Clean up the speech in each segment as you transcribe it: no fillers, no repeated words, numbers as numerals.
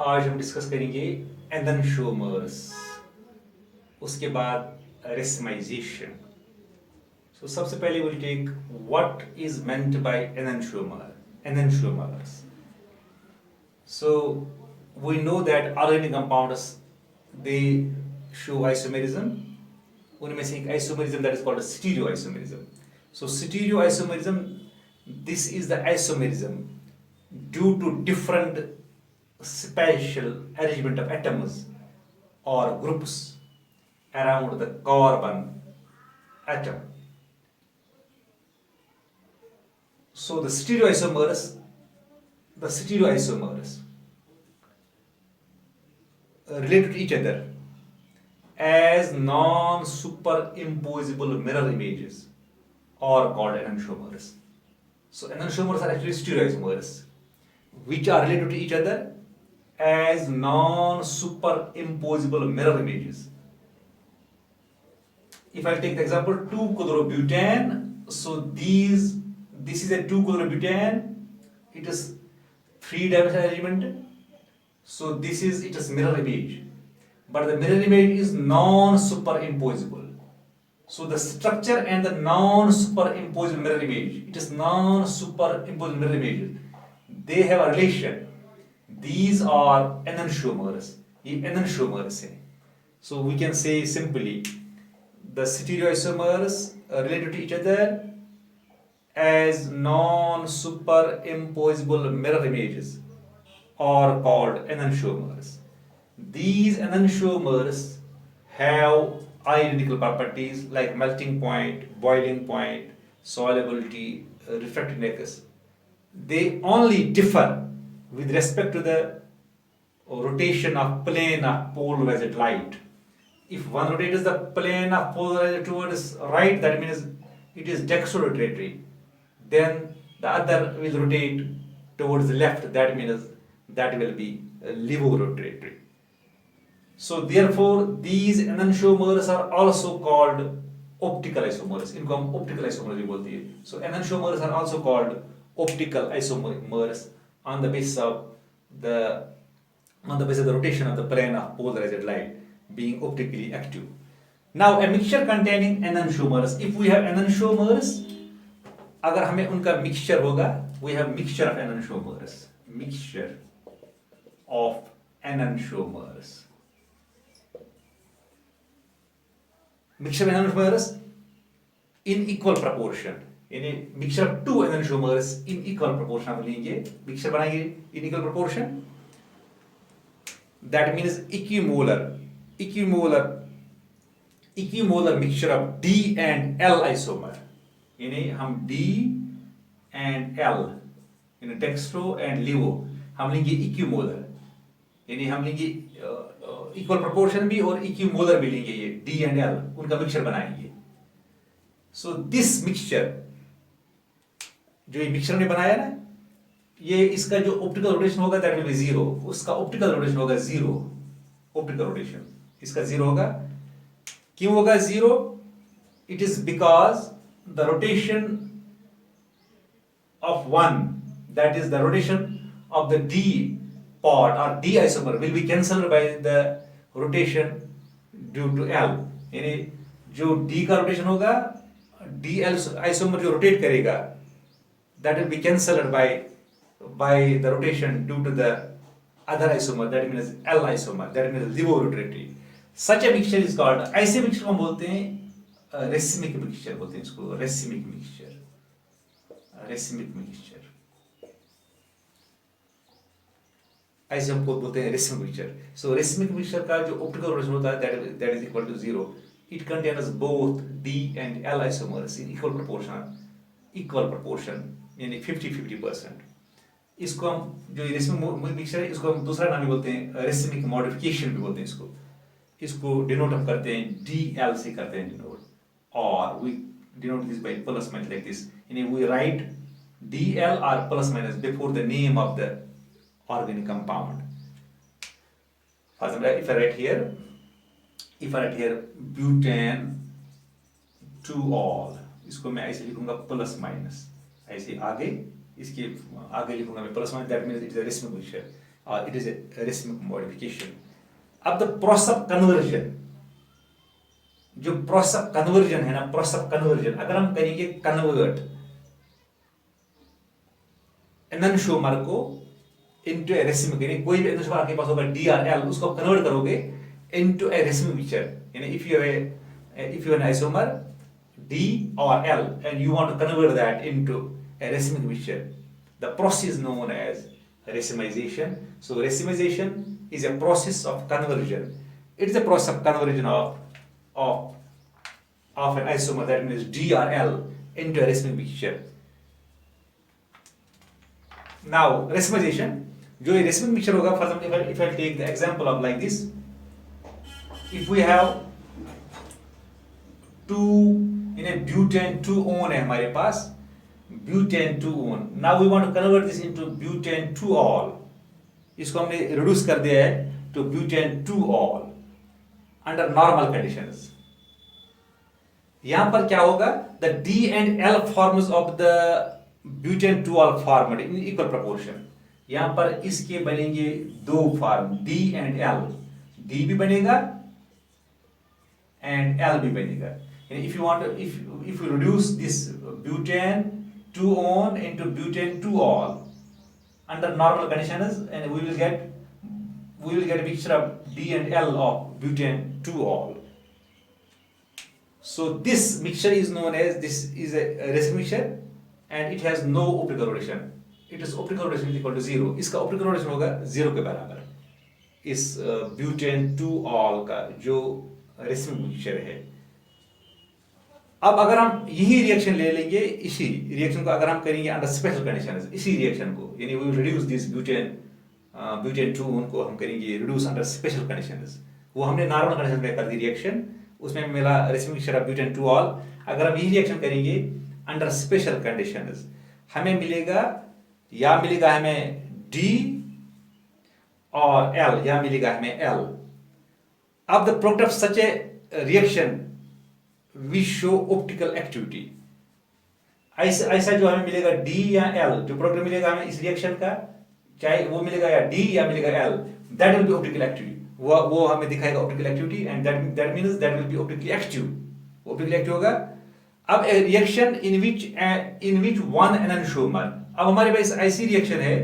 आज हम डिस्कस करेंगे एनंशोमर्स, उसके बाद रेसमाइजेशन। सो सबसे पहले will take what is meant by enantiomers. So we know that organic compounds they show isomerism. उनमें से एक isomerism that is called stereo isomerism. So stereo isomerism, this is the isomerism due to different spatial arrangement of atoms or groups around the carbon atom. So the stereoisomers relate to each other as non-superimposable mirror images are called enantiomers. So enantiomers are actually stereoisomers which are related to each other as non-superimposable mirror images. If I take the example 2-chlorobutane, so this is a 2-chlorobutane, it is three-dimensional arrangement, so this is it is mirror image, but the mirror image is non-superimposable. So the structure and the non-superimposable mirror image, it is non-superimposable mirror image, they have a relation. These are enantiomers. ये enantiomers हैं. So we can say simply the stereoisomers related to each other as non-superimposable mirror images are called enantiomers. These enantiomers have identical properties like melting point, boiling point, solubility, refractiveness. They only differ with respect to the rotation of plane of polarized light. If one rotates the plane of polarized towards right, that means it is dextrorotatory. Then the other will rotate towards the left, that means that will be levorotatory. So therefore these enantiomers are also called optical isomers. इनको हम optical isomers भी बोलते हैं. So enantiomers are also called optical isomers on the basis of the rotation of the plane of polarized light being optically active. Now a mixture containing enantiomers. If we have enantiomers, अगर हमें उनका mixture होगा, we have mixture of enantiomers. Mixture of enantiomers. Mixture of enantiomers in equal proportion. यानी mixture of two enantiomers in equal proportion हम लेंगे, mixture बनाएंगे in equal proportion. That means equimolar mixture of D and L isomer. यानी हम D and L, यानी dextro and levo हम लेंगे equimolar. यानी हम लेंगे इक्वल प्रोपोर्शन भी और इक्विमोलर भी लेंगे, ये D and L उनका मिक्सचर बनाएंगे. सो दिस मिक्सचर, जो ये मिक्सचर ने बनाया ना, ये इसका जो ऑप्टिकल रोटेशन होगा दैट विल बी जीरो. उसका ऑप्टिकल रोटेशन होगा जीरो. ऑप्टिकल रोटेशन इसका जीरो होगा. क्यों होगा zero? It is because the rotation of one, that is the rotation of the D part or D isomer will be cancelled by the rotation due to L. यानी जो D का rotation होगा, DL isomer जो rotate करेगा, that will be cancelled by the rotation due to the other isomer, that means L isomer, that means levorotatory. Such a mixture is called, ऐसे mixture को हम बोलते हैं रेसिमिक मिक्सचर बोलते हैं इसको. Racemic mixture. ऐसे हम बोलते हैं racemic mixture. So racemic mixture का जो ऑप्टिकल रोटेशन होता है that is equal to zero. It contains both D and L isomers in equal proportion यानी 50-50%. इसको हम जो रेसिमिक मिक्सचर है, इसको हम दूसरा नाम भी बोलते हैं रेसिमिक मॉडिफिकेशन भी बोलते हैं इसको डिनोट हम करते हैं DL से करते हैं डिनोट, और we denote this by plus minus like this. यानी we write DL or plus minus before the name of the organic compound. For example, if I write here butane 2-all, इसको मैं ऐसे लिखूंगा plus minus, ऐसे आगे इसके आगे लिखूंगा मैं plus minus, that means it is a racemic mixture. it is a racemic modification. अब the process of conversion, जो प्रोसेस ऑफ कन्वर्जन है ना, प्रोसेस ऑफ कन्वर्जन अगर हम करेंगे कन्वर्ट एननशोमर को इनटू ए रेसिमिक, यानी कोई भी एननशोमर आपके पास होगा DRL, उसको कन्वर्ट करोगे इनटू ए रेसिमिक मिक्सचर, यानी if you have an isomer D or L and you want to convert that into a racemic mixture, the process is known as racemization. So racemization is a process of conversion. It is a process of conversion of an isomer, that means D or L, into a racemic mixture. Now racemization, जो ये racemic mixture होगा, for example if I take the example of like this, if we have in a butane 2-one है हमारे पास, butane 2-one, now we want to convert this into butane 2-all, इसको हमने reduce कर दिया है to butane 2-all under normal conditions. यहां पर क्या होगा, the D and L forms of the butane 2-all formed in equal proportion. यहां पर इसके बनेंगे दो form, D and L, D भी बनेगा and L भी बनेगा. And if you want to, if you reduce this butane 2-one into butane 2-all under normal conditions, and we will get a mixture of D and L of butane 2-all. So this mixture is known as, this is a racemic mixture and it has no optical rotation. It is optical rotation is equal to 0. इसका optical rotation होगा 0 के बराबर. इस butane 2-all का जो racemic mixture है. अब अगर हम यही रिएक्शन ले लेंगे, इसी रिएक्शन को अगर हम करेंगे अंडर स्पेशल कंडीशंस, इसी रिएक्शन को, यानी we will reduce this butane 2 को हम करेंगे रिड्यूस अंडर स्पेशल कंडीशंस. वो हमने नॉर्मल कंडीशन में कर दी रिएक्शन, उसमें मिला racemic mixture of butane 2-all. अगर हम यही रिएक्शन करेंगे अंडर स्पेशल कंडीशंस, हमें मिलेगा हमें D और L, या मिलेगा हमें L. अब the product of such A reaction we show optical activity. ऐसा जो हमें मिलेगा D या L, जो प्रोडक्ट मिलेगा हमें इस रिएक्शन का, चाहे वो मिलेगा या D या मिलेगा L, that will be optical activity. वो हमें दिखाएगा optical activity and that means that will be optically active. optically active होगा. अब a reaction in which one enantiomer, अब हमारे पास ऐसी रिएक्शन है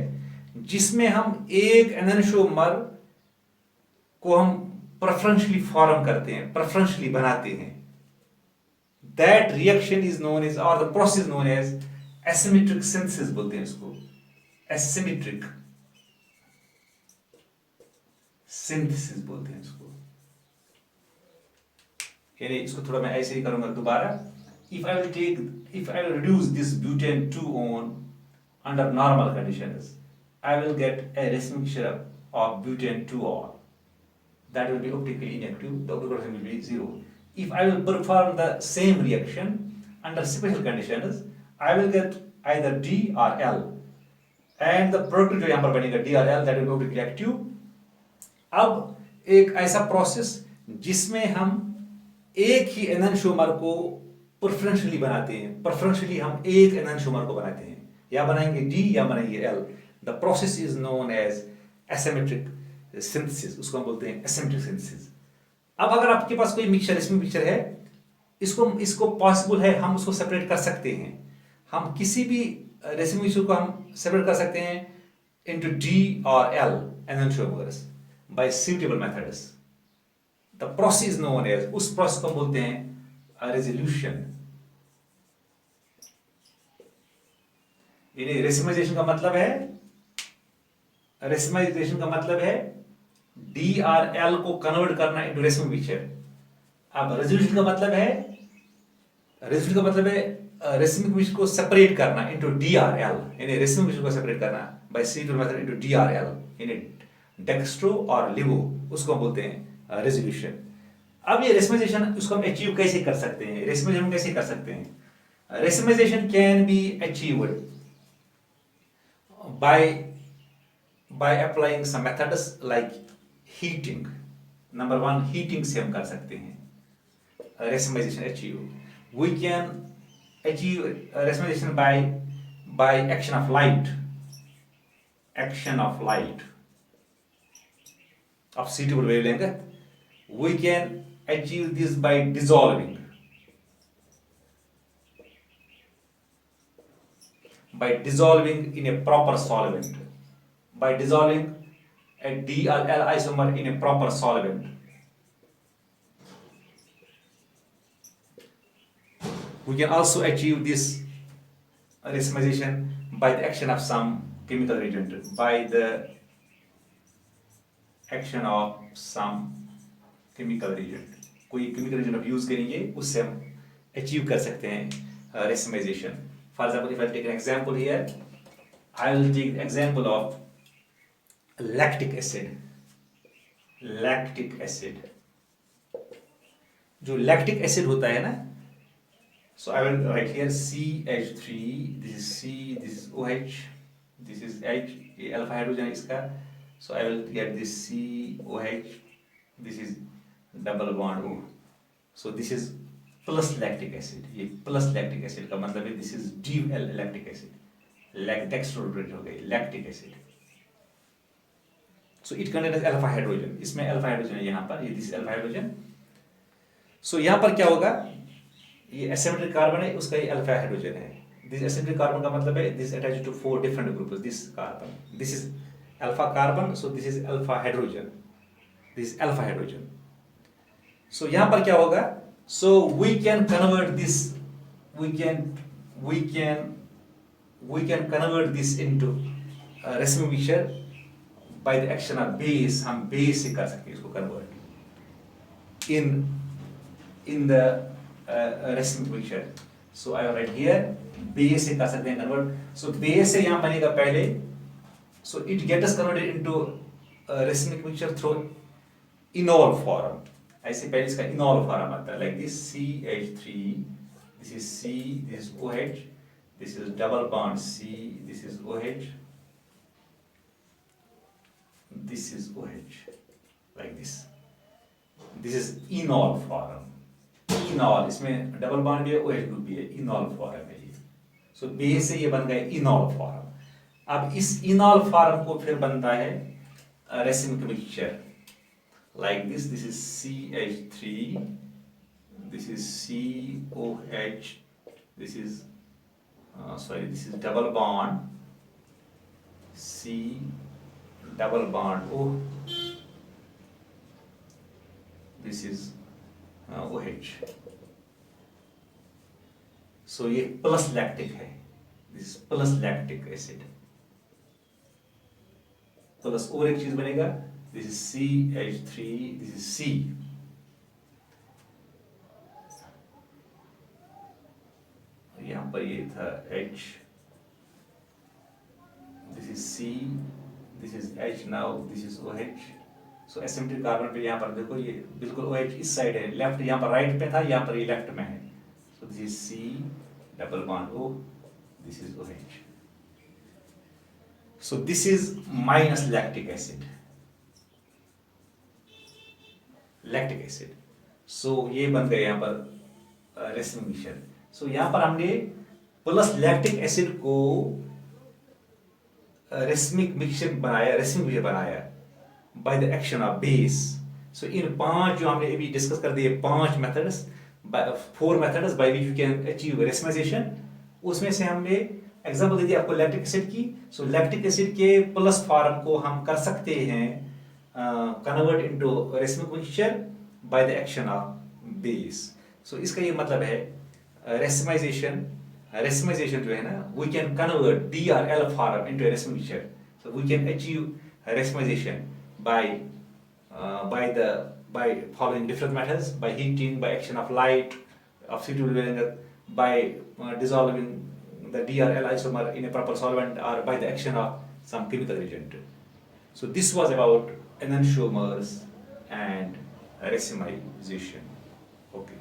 जिसमें हम एक enantiomer को हम preferentially फॉर्म करते हैं, preferentially बनाते हैं. That reaction is known as, or the process is known as asymmetric synthesis बोलते हैं इसको. asymmetric synthesis बोलते हैं इसको. यानी इसको थोड़ा मैं ऐसे ही करूंगा दोबारा. If I will reduce this butane 2-one under normal conditions, I will get a racemic mixture of butane 2-all. That will be optically inactive. The optical rotation will be 0. If I will perform the same reaction under special conditions, I will get either D or L, and the product जो यहाँ पर बनेगा D or L, that will be optically active. अब एक ऐसा process जिसमें हम एक ही एननशोमर को प्रेफरेंशियली बनाते हैं, प्रेफरेंशियली हम एक एननशोमर को बनाते हैं, या बनाएंगे D या बनाएंगे L. The process is known as asymmetric synthesis. उसको हम बोलते हैं asymmetric synthesis. अब अगर आपके पास कोई मिक्सचर, रेसिमिक मिक्सचर है, इसको पॉसिबल है हम उसको सेपरेट कर सकते हैं. हम किसी भी रेसिमिक मिक्सचर को हम सेपरेट कर सकते हैं इनटू D और L enantiomers by suitable methods. The process is known as, उस प्रोसेस को बोलते हैं रेजोल्यूशन. यानी रेसिमाइजेशन का मतलब है D और L को कन्वर्ट करना इनटू रेसिमिक मिक्सचर. अब रेजोल्यूशन का मतलब है रेसिमिक मिक्सचर को सेपरेट करना इनटू D और L, यानी रेसिमिक मिक्सचर को सेपरेट करना bye suitable method into D और L, यानी डेक्स्ट्रो और लिवो, उसको बोलते हैं रेजोल्यूशन. अब ये रेसिमाइजेशन उसको हम अचीव कैसे कर सकते हैं? Racemisation can be achieved by applying some methods like heating. Number 1, heating से हम कर सकते हैं racemisation achieve. We can achieve racemisation by action of light. of suitable wavelength, we can achieve this by dissolving in a proper solvent, by dissolving a D or L isomer in a proper solvent. We can also achieve this racemization by the action of some chemical reagent, by the action of some chemical reagent. कोई chemical reagent आप use करेंगे उससे हम achieve कर सकते हैं racemization. For example, if I take an example here, I will take the example of lactic acid. Lactic acid. जो lactic acid होता है ना, so I will write here CH3, this is C, this is OH, this is H, ये alpha hydrogen है इसका, so I will get this COH, this is double bond O, so this is plus lactic acid, ये plus lactic acid का मतलब है this is DL lactic acid, dextrose हो गई lactic acid, so it contains alpha hydrogen, इसमें alpha hydrogen है यहाँ पर, ये this is alpha hydrogen, so यहाँ पर क्या होगा, ये asymmetric carbon है, उसका ये alpha hydrogen है, this asymmetric carbon का मतलब है this attached to 4 different groups, this carbon, this is alpha carbon, so this is alpha hydrogen, this is alpha hydrogen, so यहाँ पर क्या होगा, so we can convert this, we can convert this into racemic mixture by the action of base, हम base से कर सकते हैं इसको convert in the racemic mixture, so I write here base से कर सकते हैं convert, so base से यहाँ बनेगा पहले, so it gets converted into racemic mixture through enol form, ऐसे पहले इसका enol form आता है, like this CH3, this is C, this is OH, this is double bond C, this is OH, this is OH, like this is enol form, enol, इसमें double bond भी है, OH group भी है, enol form है ये, so base से ये बन गया enol form, अब इस enol form को फिर बनता है racemic mixture, like this is CH3, this is COH, this is this is double bond C, double bond O, this is OH, so ये plus lactic है, this is plus lactic acid, plus और एक चीज बनेगा, this is CH3, this is C, यहाँ पर ये था H, this is C, this is H, now this is OH, so asymmetric carbon पे यहाँ पर देखो ये बिल्कुल OH इस साइड है, लेफ्ट यहाँ पर राइट पे था, यहाँ पर ये लेफ्ट में है, so this is C, double bond O, this is OH, so this is minus lactic acid, so ये बन गया यहाँ पर racemic mixture, so यहाँ पर हमने प्लस लैक्टिक एसिड को racemic mixture बनाया by the action of base, so इन 5 जो हमने अभी डिस्कस कर दिए 5 methods, 4 methods by which you can achieve racemization, उसमें से हमने एग्जांपल दे दिया आपको लैक्टिक एसिड की, सो लैक्टिक एसिड के प्लस फॉर्म को हम कर सकते हैं convert into racemic mixture by the action of base, so इसका ये मतलब है racemization जो है ना, we can convert D or L form into a racemic mixture, so we can achieve racemization by following different methods, by heating, by action of light, of suitable wavelength, by dissolving the D or L isomer in a proper solvent, or by the action of some chemical reagent. So this was about enantiomers and racemization. Okay.